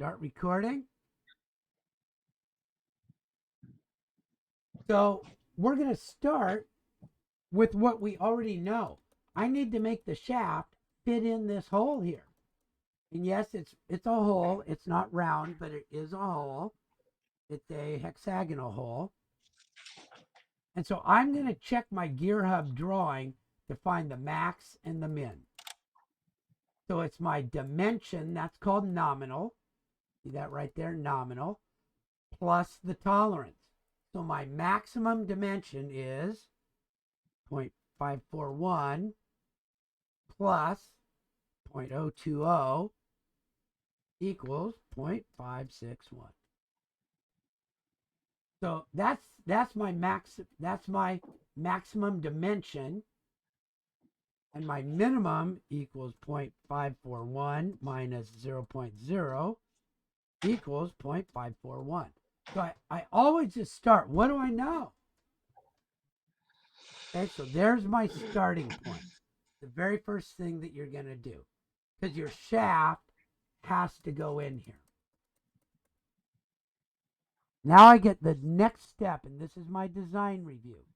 Start recording. So we're going to start with what we already know. I need to make the shaft fit in this hole here. And yes, it's a hole. It's not round, but it is a hole. It's a hexagonal hole. And so I'm going to check my gear hub drawing to find the max and the min. So it's my dimension, that's called nominal. See that right there, nominal, plus the tolerance. So my maximum dimension is 0.541 plus 0.020 equals 0.561. So that's my maximum dimension, and my minimum equals 0.541 minus 0.0 equals 0.541. So I always just start. What do I know? Okay, so there's my starting point. The very first thing that you're going to do, because your shaft has to go in here. Now I get the next step, and this is my design review.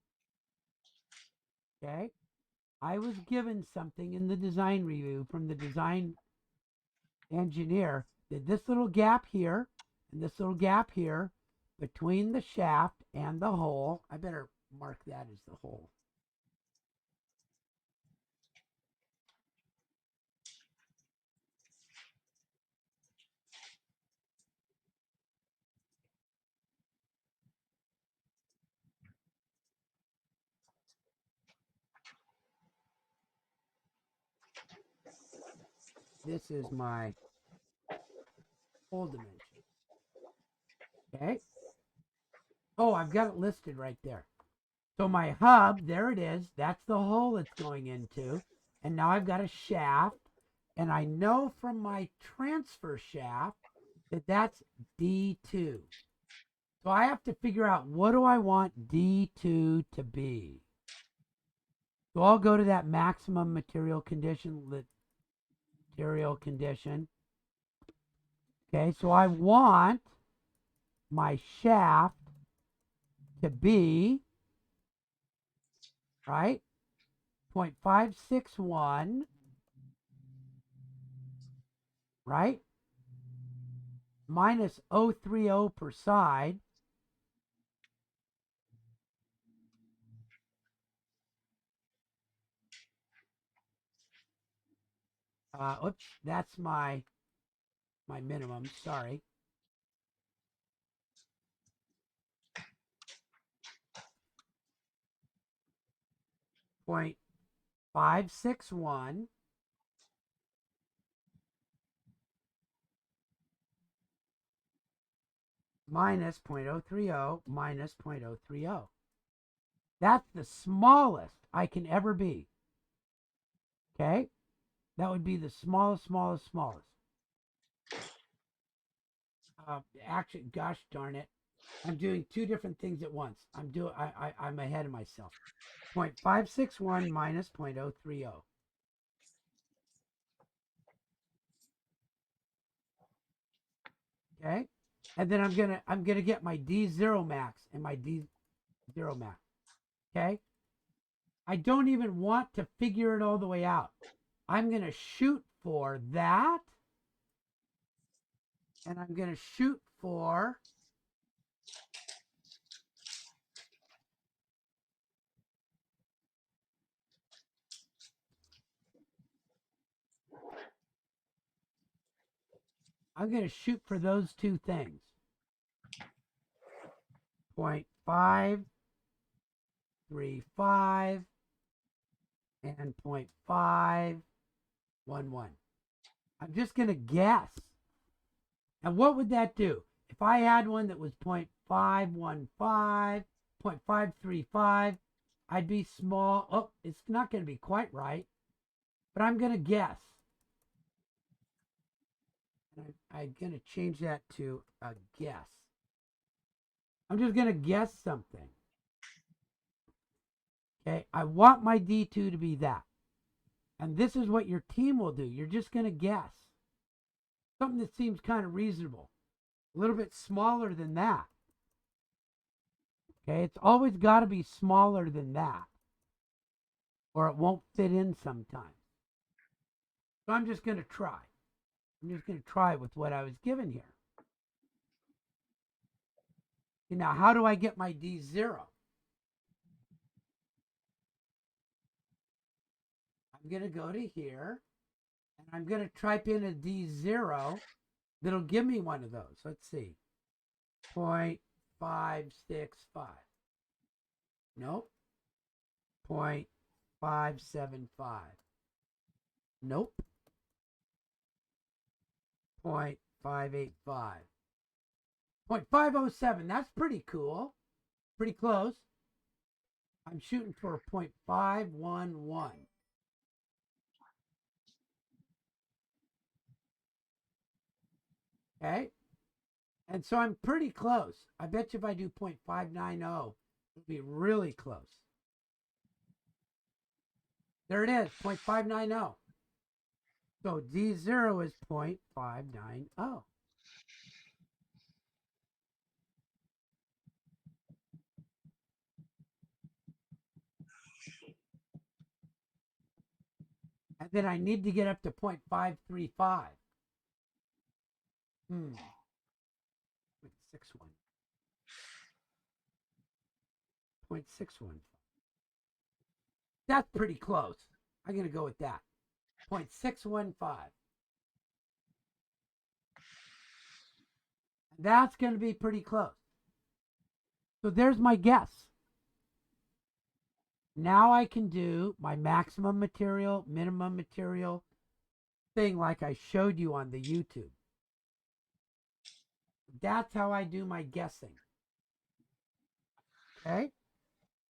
Okay, I was given something in the design review from the design engineer that this little gap here and this little gap here between the shaft and the hole, I better mark that as the hole. This is my hole dimension. Okay. Oh, I've got it listed right there. So my hub, there it is. That's the hole it's going into. And now I've got a shaft. And I know from my transfer shaft that that's D2. So I have to figure out, what do I want D2 to be? So I'll go to that maximum material condition. Okay, so I want my shaft to be, right, 0.561, right, minus 030 per side. Oops, that's my minimum, sorry. Point 561 minus 0.030 minus 0.030. That's the smallest I can ever be. Okay? That would be the smallest. Actually, gosh darn it. I'm doing two different things at once. I'm ahead of myself. 0.561 minus 0.030. Okay? And then I'm gonna get my D0 max and my D0 max. Okay? I don't even want to figure it all the way out. I'm gonna shoot for that. And I'm gonna shoot for those two things. 0.535 and 0.511. I'm just going to guess. And what would that do? If I had one that was 0.515, 0.535, I'd be small. Oh, it's not going to be quite right, but I'm going to guess. I'm going to change that to a guess. I'm just going to guess something. Okay, I want my D2 to be that. And this is what your team will do. You're just going to guess. Something that seems kind of reasonable. A little bit smaller than that. Okay, it's always got to be smaller than that, or it won't fit in sometimes. So I'm just going to try. I'm just going to try with what I was given here. Okay, now, how do I get my D0? I'm going to go to here, and I'm going to type in a D0 that'll give me one of those. Let's see. 0.565. Nope. 0.575. Nope. 0.585. 0.507. That's pretty cool. Pretty close. I'm shooting for 0.511. Okay. And so I'm pretty close. I bet you if I do 0.590, it'll be really close. There it is, 0.590. So D0 is 0.590. And then I need to get up to 0.535. 0.61. That's pretty close. I'm going to go with that. 0.615. That's going to be pretty close. So there's my guess. Now I can do my maximum material, minimum material thing like I showed you on the YouTube. That's how I do my guessing. Okay?